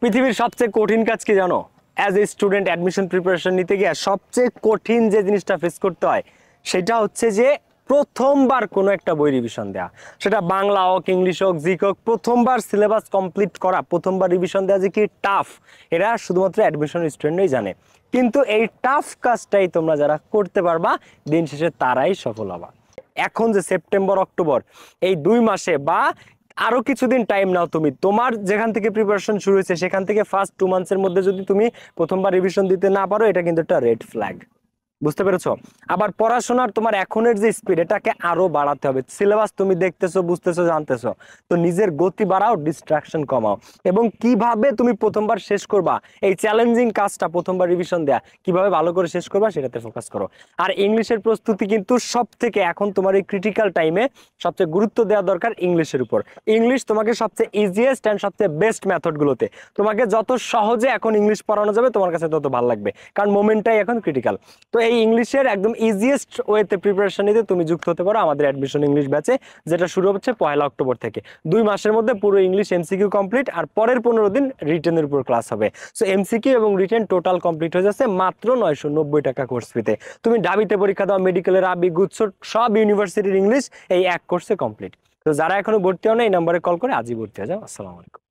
পৃথিবীর সবচেয়ে কঠিন কাজ কি জানো? As a student admission preparation নিতে গিয়ে সবচেয়ে কঠিন যে জিনিসটা ফেস করতে হয় সেটা হচ্ছে যে প্রথমবার কোনো একটা বই রিভিশন দেওয়া। সেটা বাংলা হোক, ইংলিশ হোক, জিক হোক, প্রথমবার সিলেবাস কমপ্লিট করা, প্রথমবার রিভিশন দেওয়া যে কি টাফ, এটা শুধুমাত্র অ্যাডমিশন স্টুডেন্টই জানে। কিন্তু এই টাফ কাজটাই তোমরা যারা করতে পারবা দিন শেষে তারাই সফল হবা। এখন যে সেপ্টেম্বর অক্টোবর এই 2 মাসে বা আরো কিছুদিন টাইম নাও, তুমি তোমার যেখান থেকে প্রিপারেশন শুরু হয়েছে সেখান থেকে ফার্স্ট 2 মান্থসের মধ্যে যদি তুমি প্রথমবার রিভিশন দিতে না পারো, এটা কিন্তু একটা রেড ফ্ল্যাগ। বুঝতে পেরেছো? আবার পড়াশোনার তোমার এখনের যে স্পিড, এটাকে আরো বাড়াতে হবে। সিলেবাস তুমি দেখতেছো, বুঝতেছো, জানতেছো, তো নিজের গতি বাড়াও, ডিস্ট্রাকশন কমাও। এবং কিভাবে তুমি প্রথমবার শেষ করবা, এই চ্যালেঞ্জিং কাজটা প্রথমবার রিভিশন দেয়া কিভাবে ভালো করে শেষ করবা সেটাতে ফোকাস করো। আর ইংলিশের প্রস্তুতি কিন্তু সব থেকে এখন তোমার এই ক্রিটিক্যাল টাইমে সবচেয়ে গুরুত্ব দেওয়া দরকার ইংলিশের উপর। ইংলিশ তোমাকে সবচেয়ে ইজিয়েস্ট অ্যান্ড সবচেয়ে বেস্ট মেথডগুলোতে, তোমাকে যত সহজে এখন ইংলিশ পড়ানো যাবে তোমার কাছে তত ভালো লাগবে, কারণ মোমেন্টটাই এখন ক্রিটিক্যাল। তো এই ইংলিশের একদম ইজিয়েস্ট ওয়েতে প্রিপারেশন নিতে তুমি যুক্ত হতে পারো আমাদের অ্যাডমিশন ইংলিশ ব্যাচে, যেটা শুরু হচ্ছে 1 অক্টোবর থেকে। 2 মাসের মধ্যে পুরো ইংলিশ এমসিকিউ কমপ্লিট, আর পরের 15 দিন রিটেনের উপর ক্লাস হবে। সো এমসিকিউ এবং রিটেন টোটাল কমপ্লিট হয়ে যাচ্ছে মাত্র 990 টাকা কোর্স ফিতে। তুমি ডাবিতে পরীক্ষা দাও, মেডিকেলের, আবি, গুচ্ছ, সব ইউনিভার্সিটির ইংলিশ এই এক কোর্সে কমপ্লিট। তো যারা এখনো ভর্তি হন এই নাম্বারে কল করে আজই ভর্তি হয়ে যাও। আসসালামু আলাইকুম।